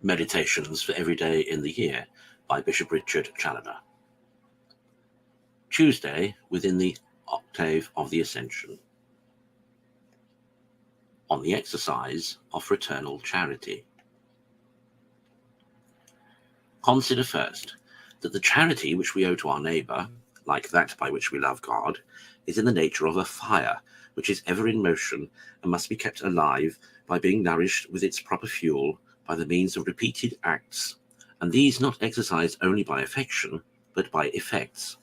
Meditations for Every Day in the Year by Bishop Richard Challoner. Tuesday within the octave of the Ascension. On the exercise of fraternal charity. Consider first that the charity which we owe to our neighbour, like that by which we love God, is in the nature of a fire which is ever in motion and must be kept alive by being nourished with its proper fuel by the means of repeated acts, and these not exercised only by affection, but by effects.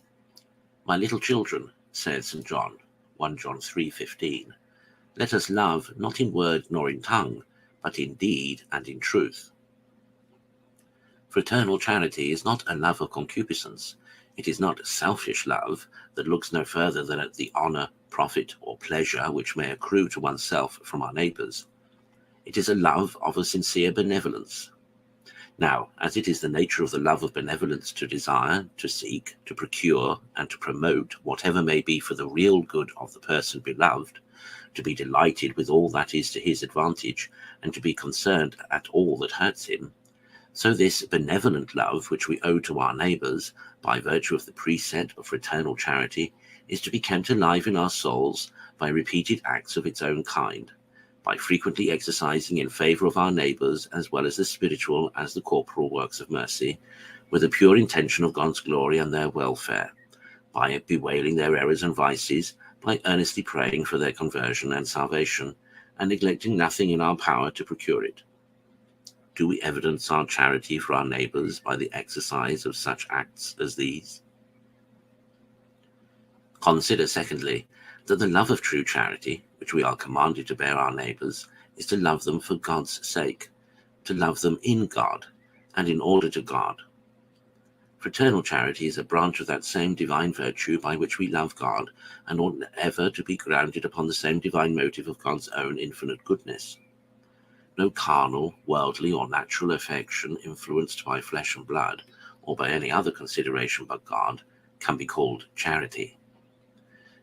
My little children, says St. John, 1 John 3:15, let us love not in word nor in tongue, but in deed and in truth. Fraternal charity is not a love of concupiscence. It is not selfish love that looks no further than at the honour, profit, or pleasure which may accrue to oneself from our neighbours. It is a love of a sincere benevolence. Now, as it is the nature of the love of benevolence to desire, to seek, to procure, and to promote whatever may be for the real good of the person beloved, to be delighted with all that is to his advantage, and to be concerned at all that hurts him, so this benevolent love which we owe to our neighbours, by virtue of the precept of fraternal charity, is to be kept alive in our souls by repeated acts of its own kind, by frequently exercising in favour of our neighbours as well as the spiritual as the corporal works of mercy, with a pure intention of God's glory and their welfare, by bewailing their errors and vices, by earnestly praying for their conversion and salvation, and neglecting nothing in our power to procure it. Do we evidence our charity for our neighbours by the exercise of such acts as these? Consider, secondly, that the love of true charity, which we are commanded to bear our neighbours, is to love them for God's sake, to love them in God, and in order to God. Fraternal charity is a branch of that same divine virtue by which we love God, and ought ever to be grounded upon the same divine motive of God's own infinite goodness. No carnal, worldly, or natural affection influenced by flesh and blood, or by any other consideration but God, can be called charity.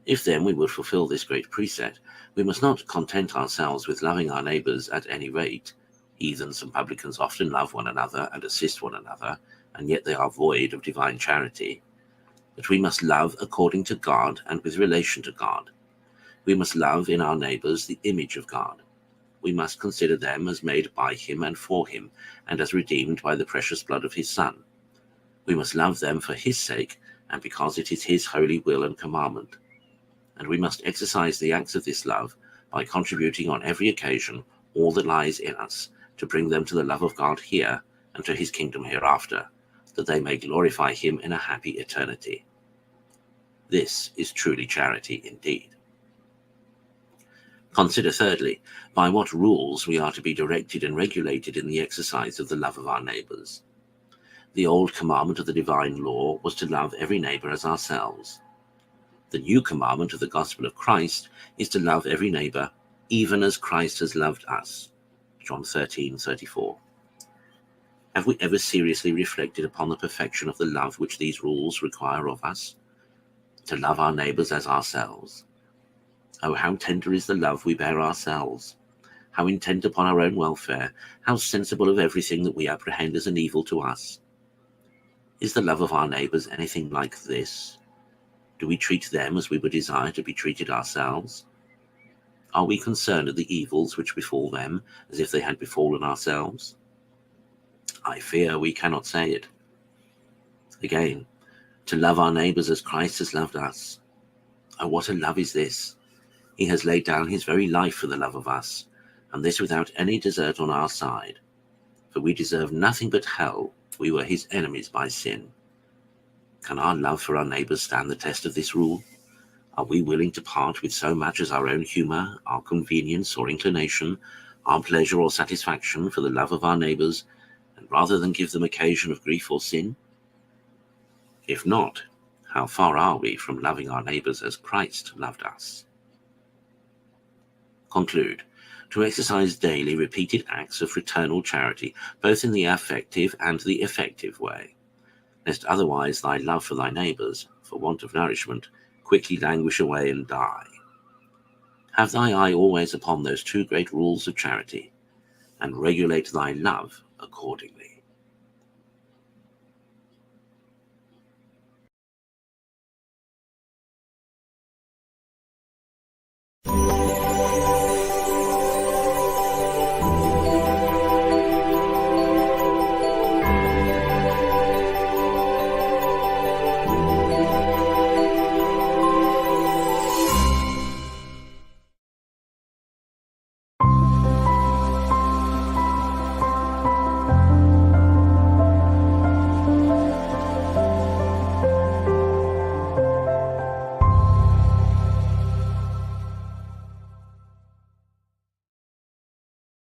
If then we would fulfill this great precept, we must not content ourselves with loving our neighbours at any rate. Heathens and publicans often love one another and assist one another, and yet they are void of divine charity. But we must love according to God and with relation to God. We must love in our neighbours the image of God. We must consider them as made by him and for him, and as redeemed by the precious blood of his Son. We must love them for his sake, and because it is his holy will and commandment. And we must exercise the acts of this love by contributing on every occasion all that lies in us to bring them to the love of God here and to his kingdom hereafter, that they may glorify him in a happy eternity. This is truly charity indeed. Consider thirdly, by what rules we are to be directed and regulated in the exercise of the love of our neighbours. The old commandment of the divine law was to love every neighbour as ourselves. The new commandment of the gospel of Christ is to love every neighbour, even as Christ has loved us. John 13:34. Have we ever seriously reflected upon the perfection of the love which these rules require of us? To love our neighbours as ourselves. Oh, how tender is the love we bear ourselves! How intent upon our own welfare! How sensible of everything that we apprehend as an evil to us! Is the love of our neighbours anything like this? Do we treat them as we would desire to be treated ourselves? Are we concerned at the evils which befall them as if they had befallen ourselves? I fear we cannot say it. Again, to love our neighbours as Christ has loved us. Oh, what a love is this! He has laid down his very life for the love of us, and this without any desert on our side. For we deserve nothing but hell. We were his enemies by sin. Can our love for our neighbours stand the test of this rule? Are we willing to part with so much as our own humour, our convenience or inclination, our pleasure or satisfaction for the love of our neighbours, and rather than give them occasion of grief or sin? If not, how far are we from loving our neighbours as Christ loved us? Conclude. to exercise daily repeated acts of fraternal charity, both in the affective and the effective way, lest otherwise thy love for thy neighbours, for want of nourishment, quickly languish away and die. Have thy eye always upon those two great rules of charity, and regulate thy love accordingly.